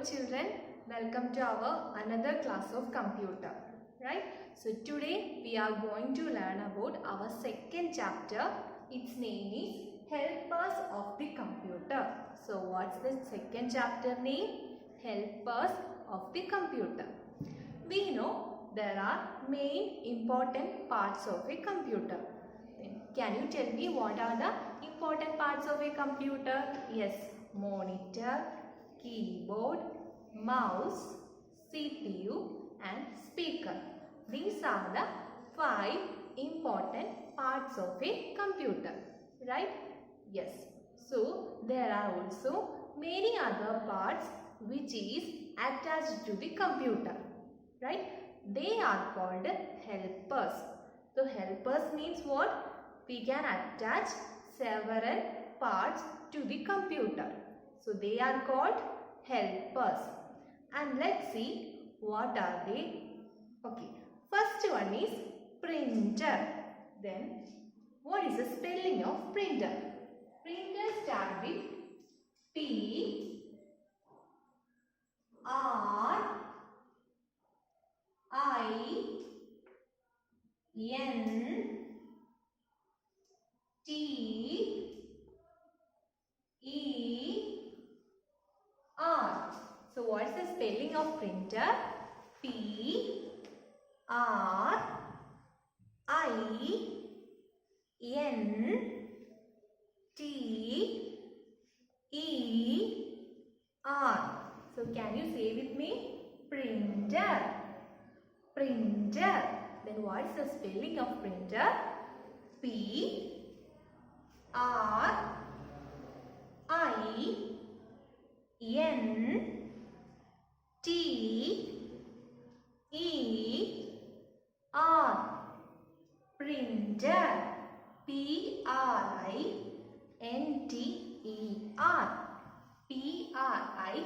children, welcome to our another class of computer, right? So today we are going to learn about our second chapter. Its name is Helpers of the Computer. So what's the second chapter name? Helpers of the Computer. We know there are main important parts of a computer. Then can you tell me what are the important parts of a computer? Yes, monitor, keyboard, mouse, CPU and speaker. These are the 5 important parts of a computer, right? Yes. So there are also many other parts which is attached to the computer, right? They are called helpers. So helpers means what? We can attach several parts to the computer. So they are called helpers. And let's see what are they. Okay. First one is printer. Then what is the spelling of printer? Printer start with P R I N T E R. So what's the spelling of printer? P R I N T E R. So can you say with me? Printer. Printer. Then what is the spelling of printer? P R I N T E R. Printer. P R I N T E R. P R I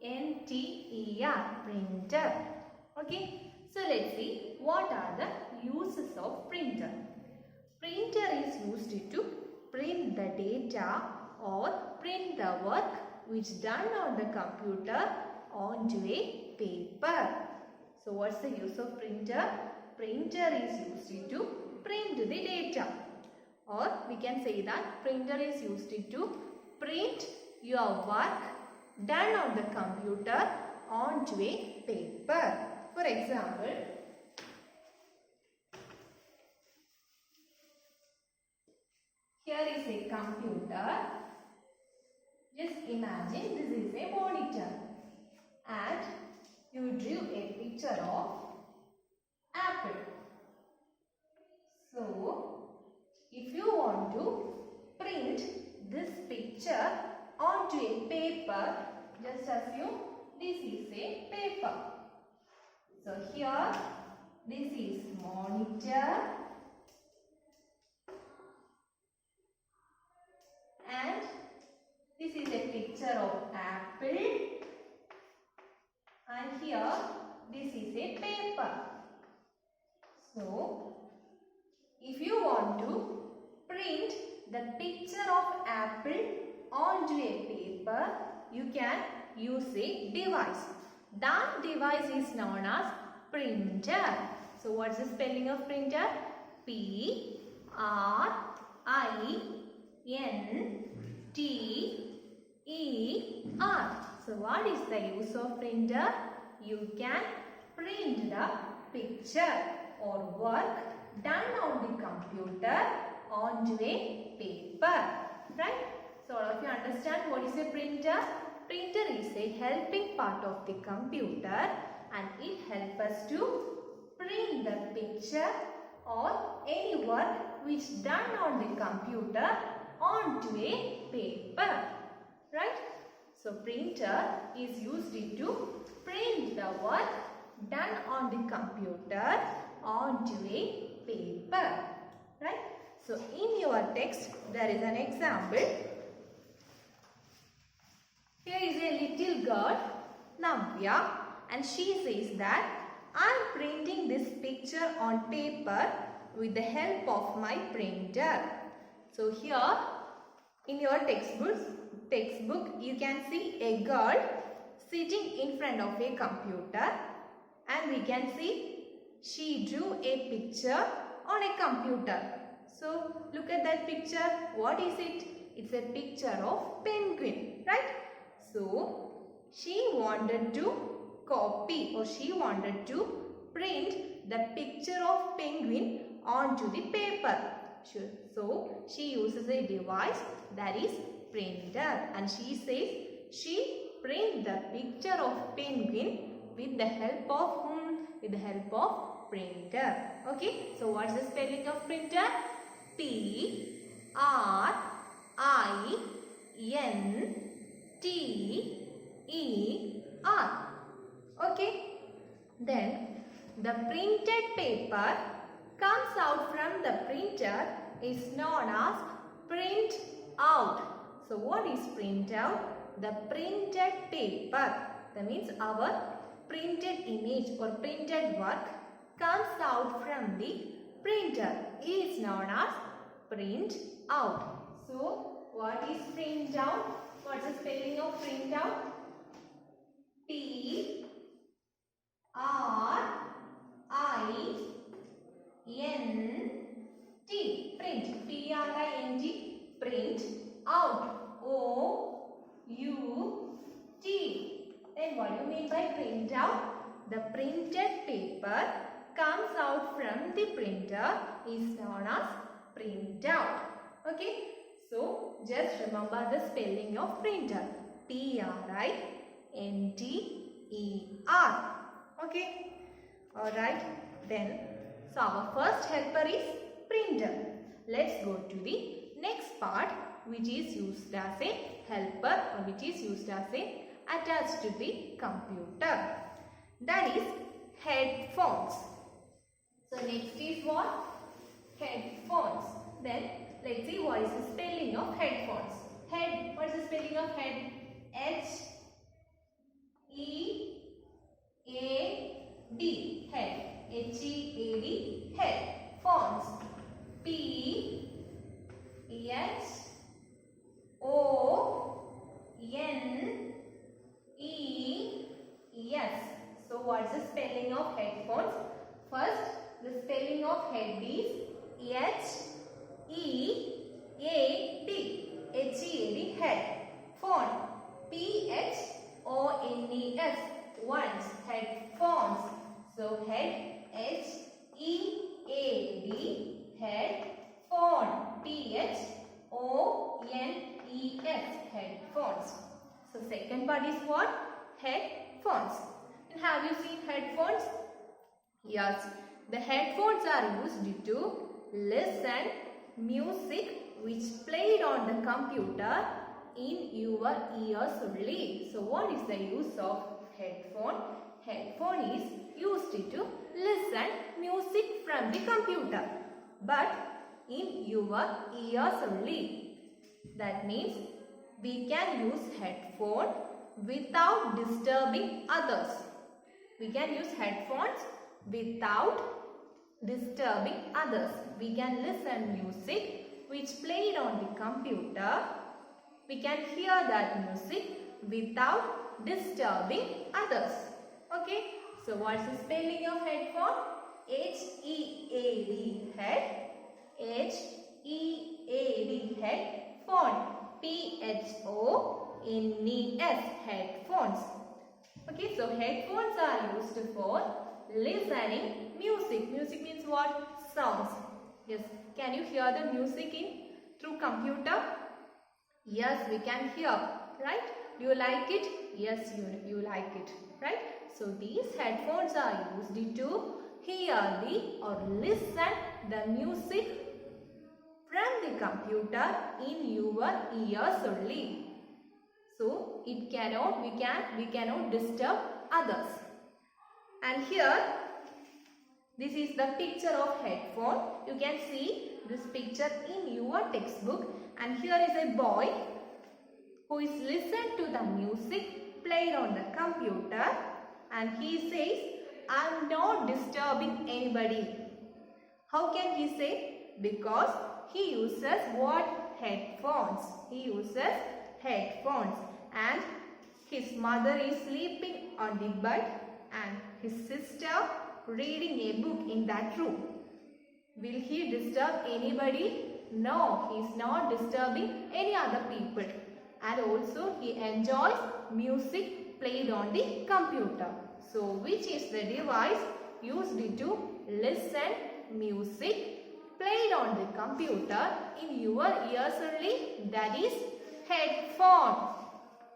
N T E R. Printer. Okay. So let's see what are the uses of printer. Printer is used to print the data or print the work which done on the computer onto a paper. So what's the use of printer? Printer is used to print the data, or we can say that printer is used to print your work done on the computer onto a paper. For example, here is a computer. Just imagine this is a monitor and you drew a picture of apple. So, if you want to print this picture onto a paper, just assume this is a paper. So, here this is monitor and this is a picture of apple, and here this is a paper. So, if you want to print the picture of apple onto a paper, you can use a device. That device is known as printer. So, what's the spelling of printer? P R I N T E R. So, what is the use of printer? You can print the picture or work done on the computer onto a paper, right? So, all of you understand what is a printer? Printer is a helping part of the computer and it helps us to print the picture or any work which done on the computer onto a paper, right? So, printer is used to print the work done on the computer onto a paper, right? So, in your text there is an example. Here is a little girl, Navya, and she says that I am printing this picture on paper with the help of my printer. So here in your textbook you can see a girl sitting in front of a computer, and we can see she drew a picture on a computer. So look at that picture. What is it? It's a picture of penguin, right? So she wanted to copy, or she wanted to print the picture of penguin onto the paper. So she uses a device that is printer, and she says she print the picture of penguin with the help of whom? With the help of printer. Okay, so what's the spelling of printer? P-R-I-N-T-E-R. Okay, then the printed paper comes out from the printer is known as print out. So what is print out? The printed paper. That means our printed image or printed work comes out from the printer is known as print out. So what is print out? What's the spelling of print out? P-R-I-N-T. Print. P-R-I-N-T. Print out. O-U-T. Then what do you mean by print out? The printed paper comes out from the printer is known as print out. Okay. So just remember the spelling of printer. P-R-I-N-T-E-R. Okay. Alright. Then, so our first helper is printer. Let's go to the next part, which is used as a helper, or which is used as a attached to the computer. That is headphones. So next is what? Headphones. Then let's see what is the spelling of headphones. Head. What is the spelling of head? H-E-A-D. Head. H-E-A-D. Head. Phones. P-H-O-N-E-S. So what is the spelling of headphones? First, the spelling of head is H-E-A-D. H-E-A-D. Head. Phone. P-H-O-N-E-S. Ones. Headphones. So head. H-E-A-D. Head. Phone. P-H-O-N-E-S. Headphones. So second part is what? Headphones. And have you seen headphones? Yes. The headphones are used to listen music which played on the computer in your ears only. So what is the use of headphone? Headphone is used to listen music from the computer, but in your ears only. That means we can use headphone without disturbing others. We can use headphones without disturbing others. We can listen music which played on the computer. We can hear that music without disturbing others. Okay. So what's the spelling of headphone? H-E-A-D. Head. H-E-A-D. Head. Phone. P-H-O-N-E-S. Headphones. Okay. So headphones are used for listening music. Music means what? Sounds. Yes. Can you hear the music through computer? Yes, we can hear. Right? Do you like it? Yes, you like it. Right? So these headphones are used to hear or listen the music from the computer in your ears only. So we cannot disturb others. And here, this is the picture of headphone. You can see this picture in your textbook. And here is a boy who is listening to the music played on the computer. And he says, I am not disturbing anybody. How can he say? Because he uses what? Headphones. He uses headphones. And his mother is sleeping on the bed and his sister reading a book in that room. Will he disturb anybody? No, he is not disturbing any other people. And also he enjoys music played on the computer. So which is the device used to listen music played on the computer in your ears only? That is headphone.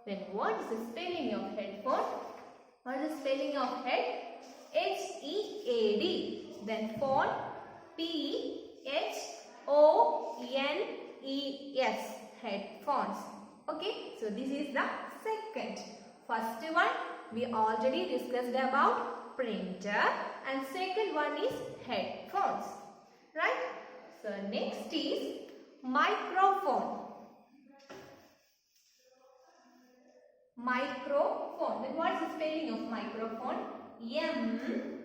Then what is the spelling of headphone? What is the spelling of head? H-E-A-D. Then phone, P-H-O-N-E-S. Headphones. Okay, so this is the second. First one we already discussed about printer, and second one is headphones. Right? So next is microphone. Microphone. Then what is the spelling of microphone? M-I-C-R-O.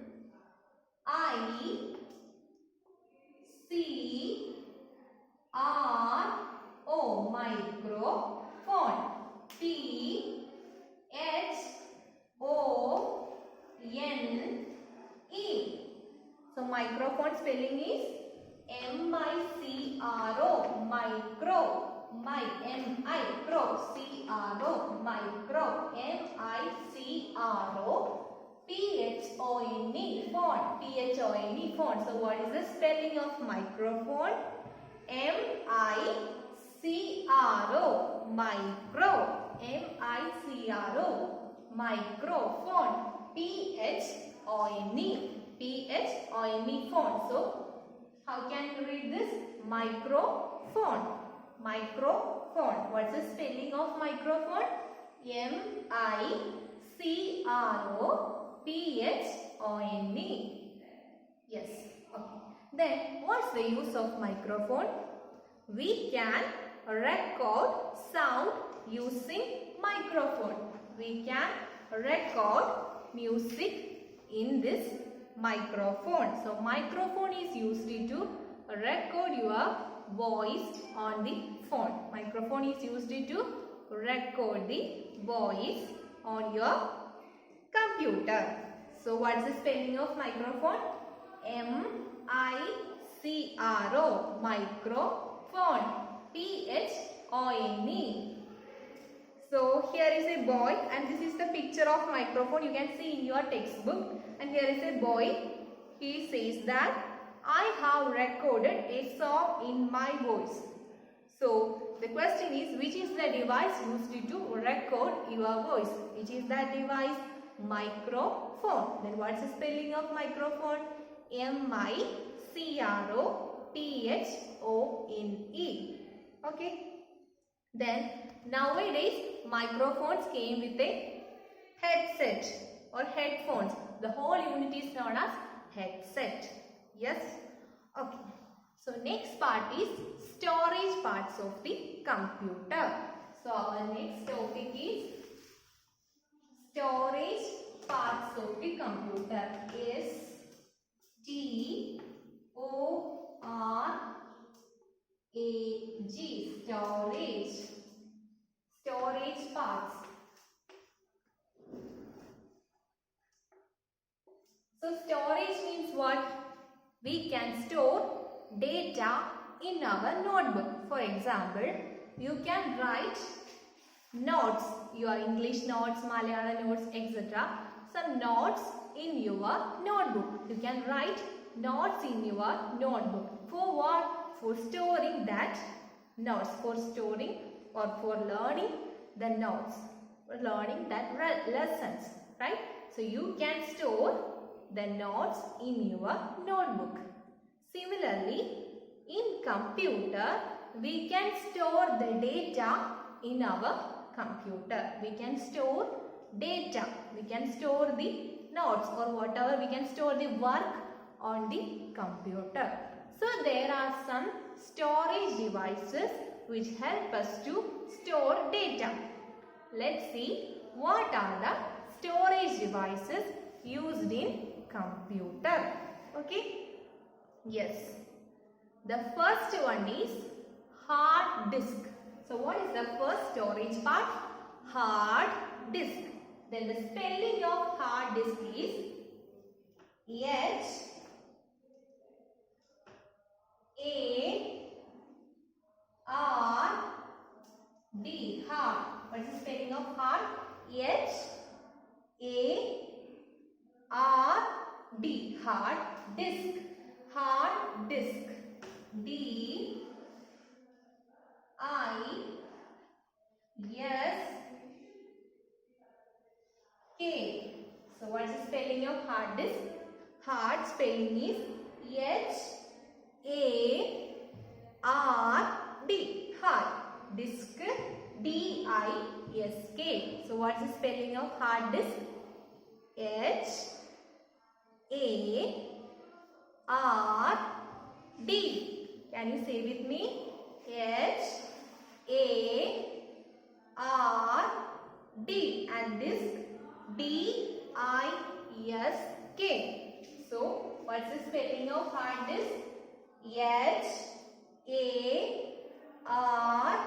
Microphone. T-H-O-N-E. So microphone spelling is M-I-C-R-O. Micro. M-I-C-R-O. Micro. M-I-C-R-O. P-H-O-N-E. Phone. P-H-O-N-E. Phone. So what is the spelling of microphone? M-I-C-R-O. Micro. M-I-C-R-O. Microphone. P-H-O-N-E. P-H-O-N-E. Phone. So how can you read this? Microphone. Microphone. What's the spelling of microphone? M-I-C-R-O-P-H-O-N-E. Yes. Okay. Then what's the use of microphone? We can record sound using microphone. We can record music in this microphone. So microphone is used to record your voice on the phone. Microphone is used to record the voice on your computer. So what is the spelling of microphone? M-I-C-R-O. Microphone. P-H-O-N-E. So here is a boy, and this is the picture of microphone. You can see in your textbook. And here is a boy. He says that I have recorded a song in my voice. So the question is, which is the device used to record your voice? Which is that device? Microphone. Then what's the spelling of microphone? M-I-C-R-O-P-H-O-N-E. Okay. Then nowadays microphones came with a headset or headphones. The whole unit is known as headset. Yes. Okay. So next part is storage parts of the computer. So our next topic is storage parts of the computer. S-T-O-R-A-G. Storage. Storage parts. So storage means what? We can store data in our notebook. For example, you can write notes, your English notes, Malayalam notes, etc. Some notes in your notebook. You can write notes in your notebook. For what? For storing that notes. For storing or for learning the notes. For learning that lessons. Right? So you can store the notes in your notebook. Similarly, in computer, we can store the data in our computer. We can store data. We can store the notes or whatever. We can store the work on the computer. So there are some storage devices which help us to store data. Let's see what are the storage devices used in computer. Okay. Yes. The first one is hard disk. So what is the first storage part? Hard disk. Then the spelling of hard disk is H A R D, hard. What is the spelling of hard? H A R D, hard disk. Hard disk. D I S K. So what is the spelling of hard disk? Hard spelling is H A R D, hard. Disk, D I S K. So what is the spelling of hard disk? H A R D. Can you say with me? H A R D, and disk D I S K. So what's the spelling of hard disk? H A R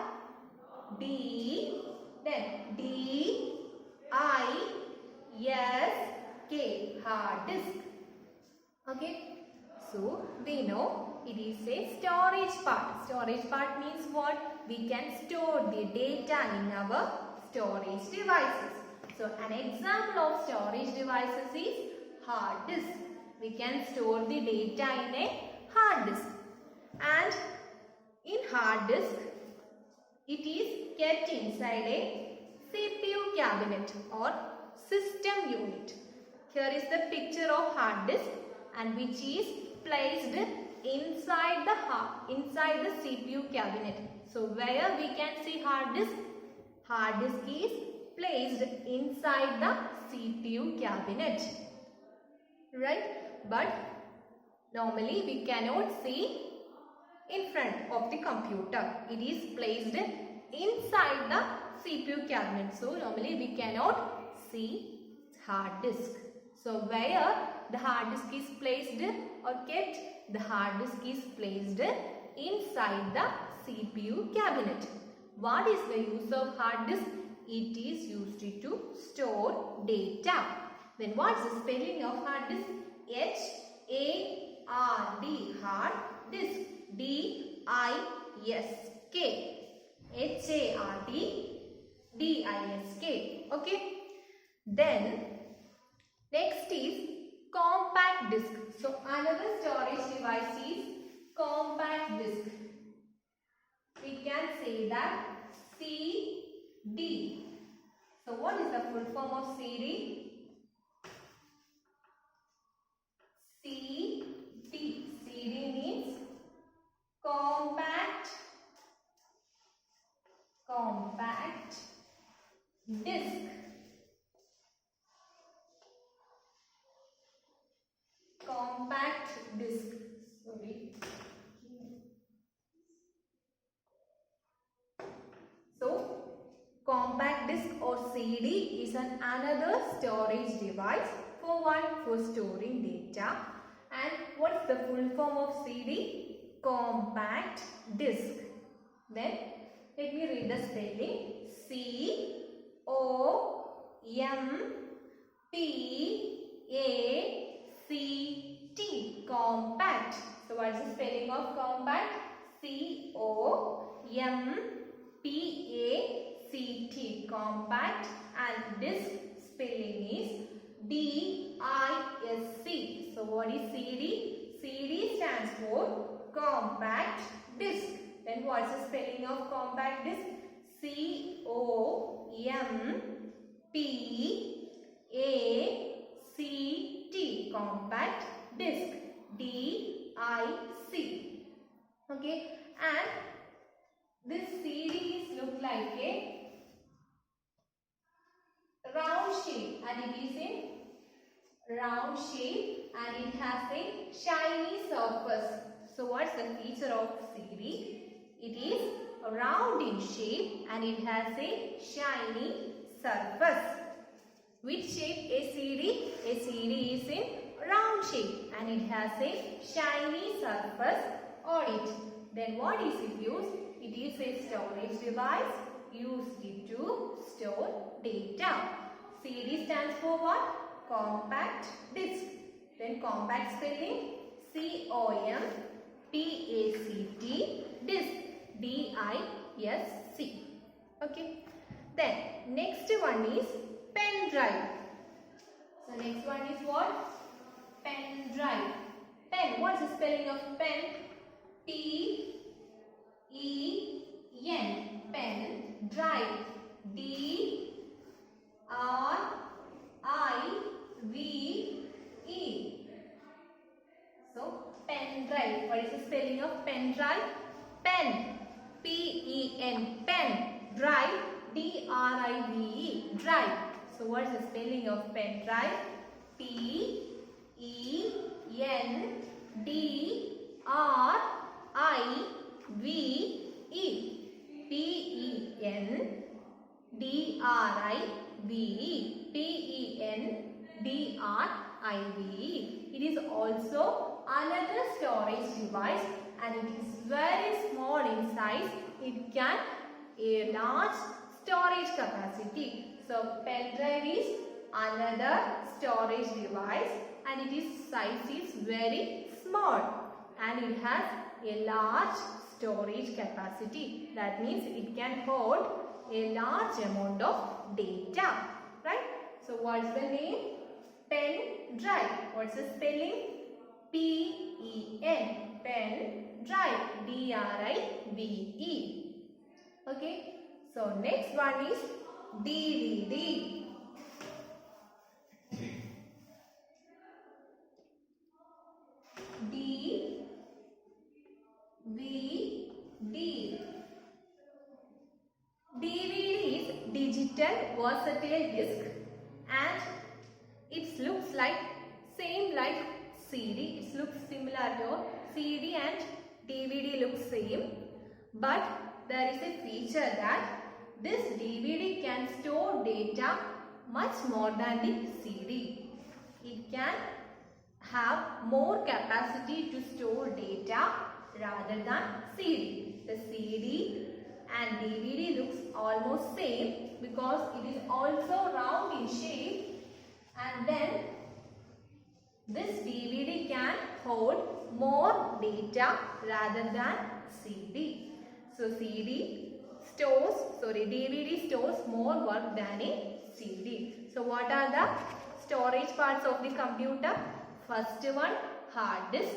D, then D I S K, hard disk. Okay, so we know it is a storage part. Storage part means what? We can store the data in our storage devices. So an example of storage devices is hard disk. We can store the data in a hard disk. And in hard disk, it is kept inside a CPU cabinet or system unit. Here is the picture of hard disk, and which is placed inside the CPU cabinet. So where we can see hard disk? Hard disk is placed inside the CPU cabinet, right? But normally we cannot see in front of the computer. It is placed inside the CPU cabinet. So normally we cannot see hard disk. So where the hard disk is placed or kept? The hard disk is placed inside the CPU cabinet. What is the use of hard disk? It is used to store data. Then what is the spelling of hard disk? H A R D, hard disk. D I S K. H A R D D I S K. Okay. Then next is compact disk. So another storage device is compact disk. We can say that CD. So what is the full form of CD? CD. CD means compact disk. Compact disk. Sorry. So compact disk or CD is another storage device for storing data. And what's the full form of CD? Compact disk. Then let me read the spelling. C-O-M-P-A-C-T. Compact. So what is the spelling of compact? C-O-M-P-A-C-T. Compact. And disk spelling is D-I-S-C. So what is CD? CD stands for compact disk. Then what is the spelling of compact disk? C-O-M-P-A-C-T. Compact disk. D-I-C. Okay. And this CD looks like a round shape, and it is in round shape, and it has a shiny surface. So what's the feature of CD? It is round in shape and it has a shiny surface. Which shape a CD? A CD is in round shape and it has a shiny surface on it. Then what is it used? It is a storage device used to store data. CD stands for what? Compact disc. Then compact spelling C-O-M-P-A-C-T, disc, D-I-S-C. Okay. Then next one is pen drive. So next one is what? Pen drive. Pen. What's the spelling of pen? P-E-N. Pen. Drive. D-R-I-V-E. So pen drive. What is the spelling of pen drive? Pen. P-E-N. Pen. Drive. D-R-I-V-E. Drive. So what is the spelling of pen drive? P-E-N-D-R-I-V-E. P-E-N-D-R-I-V-E. P-E-N-D-R-I-V-E. It is also another storage device and it is very small in size. It can a large storage capacity. So pen drive is another storage device and its size is very small and it has a large storage capacity. That means it can hold a large amount of data, right? So what's the name? Pen drive. What's the spelling? P-E-N. Pen drive. D-R-I-V-E. Okay. So next one is DVD. DVD. DVD is digital versatile disc and it looks like same like CD. It looks similar to CD and DVD looks same, but there is a feature that this DVD can store data much more than the CD. It can have more capacity to store data rather than CD. The CD and DVD looks almost same because it is also round in shape, and then this DVD can hold more data rather than CD. So DVD stores more work than a CD. So what are the storage parts of the computer? First one, hard disk,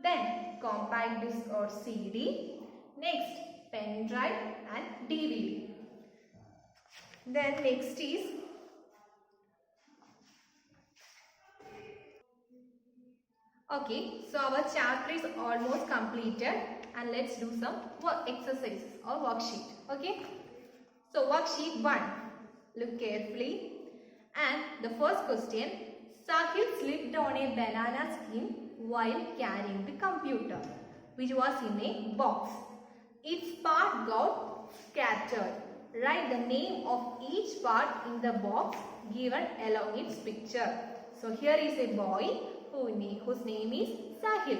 then compact disc or CD, next pen drive and DVD. Then next is okay, so our chapter is almost completed and let's do some work exercises or worksheet. Okay, so worksheet 1, look carefully, and the first question, Sahil slipped on a banana skin while carrying the computer, which was in a box. Its part got scattered. Write the name of each part in the box given along its picture. So here is a boy whose name is Sahil.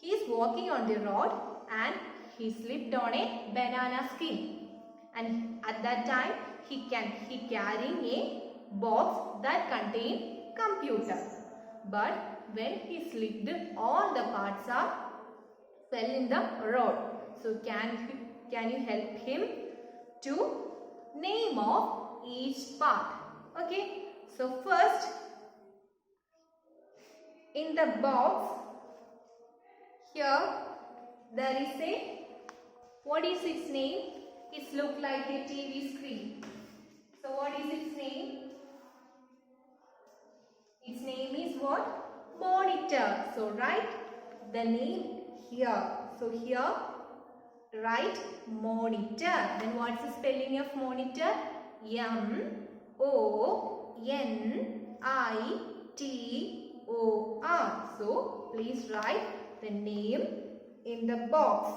He is walking on the road and he slipped on a banana skin. And at that time he carrying a box that contained computer. But when he slipped, all the parts fell in the road. So can you help him to name of each part? Okay. So first, in the box, here there is a, what is its name? It looks like a TV screen. So what is its name? Its name is what? Monitor. So write the name here. So here write monitor. Then what's the spelling of monitor? M-O-N-I-T-O-R. So please write the name in the box.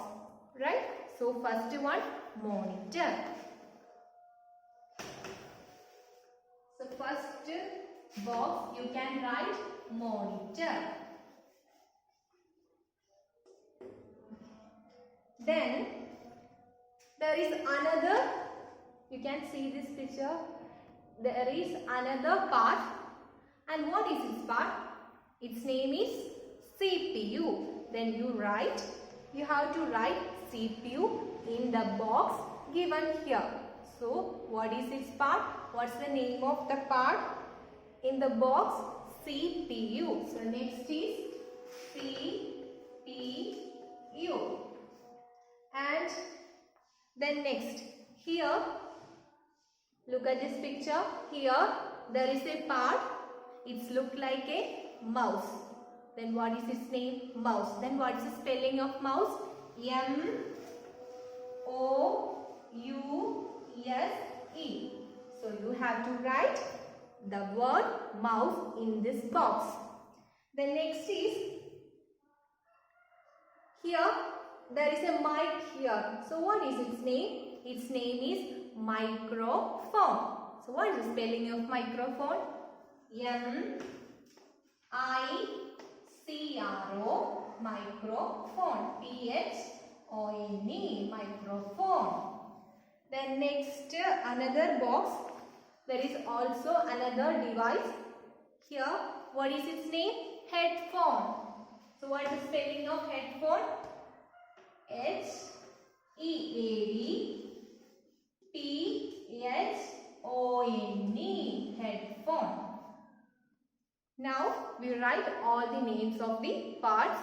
Right? So first one, monitor. So first box you can write monitor. Then there is another You can see this picture. There is another part. And what is its part? Its name is CPU. Then you have to write CPU in the box given here. So what is its part? What's the name of the part in the box? CPU. So next is CPU. And then next, here, look at this picture. Here there is a part. It's look like a mouse. Then what is its name? Mouse. Then what is the spelling of mouse? M-O-U-S-E. So you have to write the word mouse in this box. The next is, here there is a mic here. So what is its name? Its name is microphone. So what is the spelling of microphone? M-I-C-R-O, microphone. P-H-O-N-E, microphone. Then next, another box. There is also another device. Here, what is its name? Headphone. So what is the spelling of headphone? H-E-A-D-P-H-O-N-E, headphone. Now we write all the names of the parts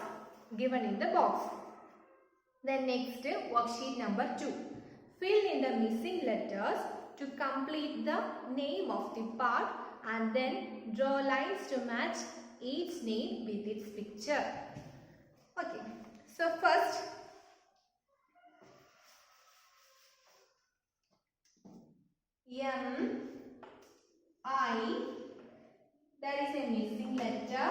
given in the box. Then next, worksheet number 2. Fill in the missing letters to complete the name of the part and then draw lines to match each name with its picture. Okay, so first, M-I, there is a missing letter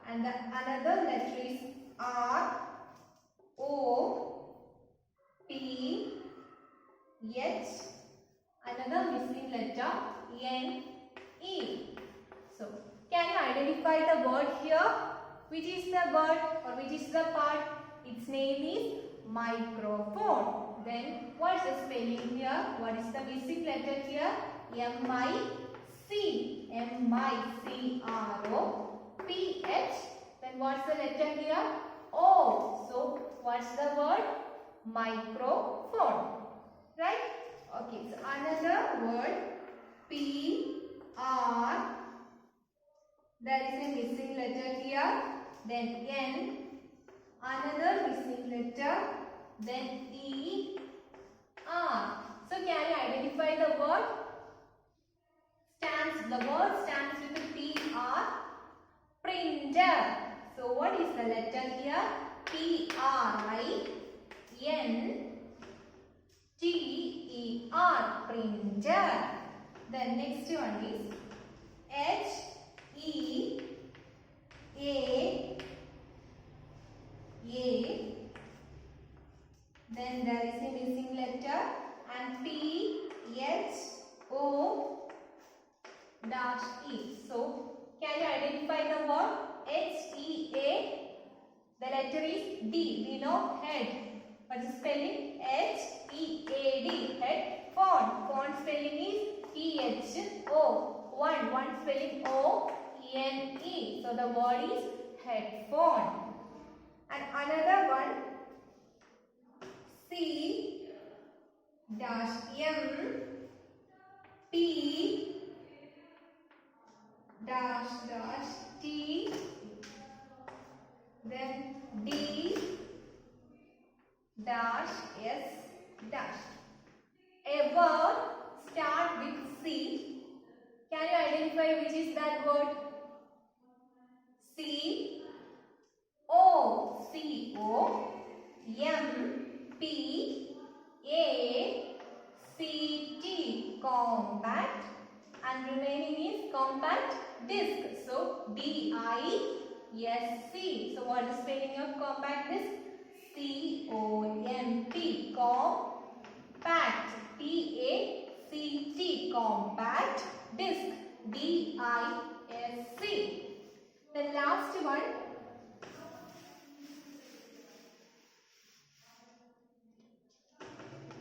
and the another letter is R-O-P-H, another missing letter N-E. So, can you identify the word here? Which is the word or which is the part? Its name is microphone. Then what is the spelling here? What is the missing letter here? M-I-C. M-I-C-R-O-P-H. Then what's the letter here? O. So what's the word? Microphone. Right? Okay. So another word P-R. There is a missing letter here. Then N. Another missing letter. Then E. R. So can you identify the word? The word stands with P-R. Printer. So what is the letter here? P-R-I-N-T-E-R. Printer. The next one is H-E-A-A. Then there is a missing letter and P-H-O-E. So can you identify the word? H-E-A. The letter is D. We know head. What is spelling? H-E-A-D. Head. Phone. Phone spelling is P-H-O. One spelling O-E-N-E. So the word is headphone. And another one, C-M-P-T, then D-S-. A word start with C. Can you identify which is that word? C-O. C-O-M-P-A-C-T. Compact. And remaining is compact disc. So D-I-S-C. So what is the spelling of compact disc? C-O-M-P. Compact. P-A-C-T. Compact disc. D-I-S-C. The last one,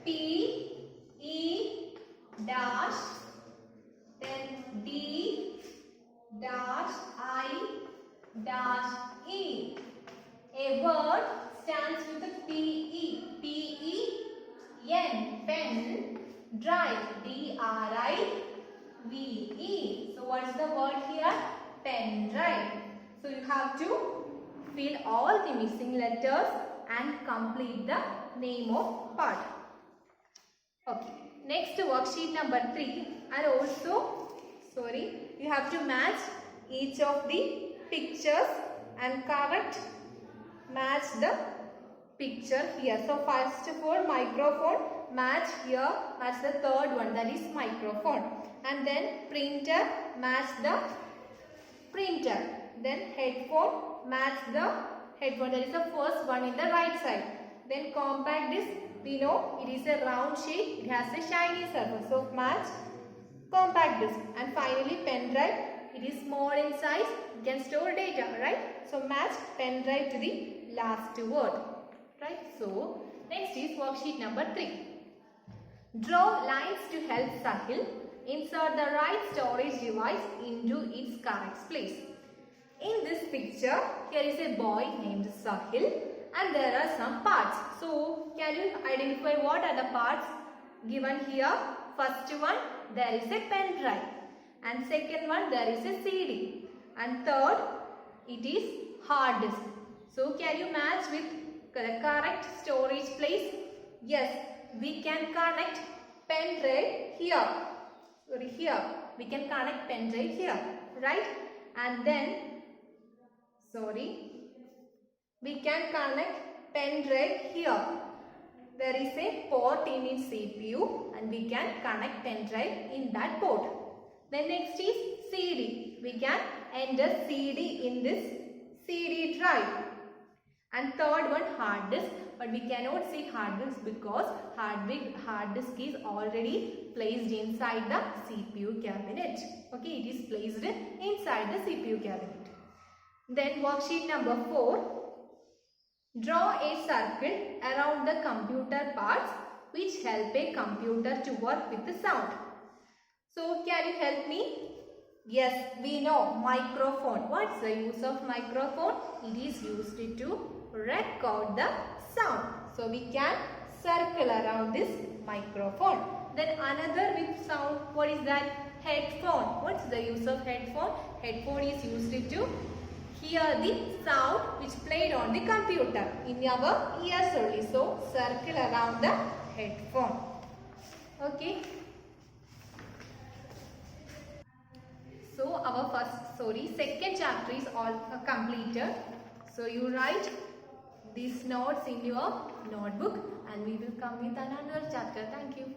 P-E-D-D. dash E. A word stands with P-E. P-E-N. Pen. Drive. D-R-I-V-E. So what's the word here? Pen drive. So you have to fill all the missing letters and complete the name of part. Okay. Next worksheet number 3, and also you have to match each of the pictures and correct match the picture here. So first of all, microphone, match here, match the third one, that is microphone, and then printer, match the printer, then headphone, match the headphone, that is the first one in the right side. Then compact disc, we know it is a round shape, it has a shiny surface, so match compact disc. And finally pen drive, it is small in size, it can store data, right? So match pen drive to the last word, right? So next is worksheet number 3. Draw lines to help Sahil insert the right storage device into its correct place. In this picture, here is a boy named Sahil and there are some parts. So can you identify what are the parts given here? First one, there is a pen drive, and second one, there is a CD, and third, it is hard disk. So can you match with the correct storage place? Yes, we can connect pen drive here. Here we can connect pen drive here, right? And then we can connect pen drive here. There is a port in its CPU and we can connect pen drive in that port. Then next is CD. We can enter CD in this CD drive. And third one, hard disk. But we cannot see hard disk because hard disk is already placed inside the CPU cabinet. Okay, it is placed inside the CPU cabinet. Then worksheet number 4. Draw a circle around the computer parts which help a computer to work with the sound. So can you help me? Yes, we know microphone. What's the use of microphone? It is used to record the sound. So we can circle around this microphone. Then another with sound, what is that? Headphone. What's the use of headphone? Headphone is used to hear the sound which played on the computer in our ears only. So circle around the headphone. Okay. So our second chapter is all completed. So you write these notes in your notebook and we will come with another chapter. Thank you.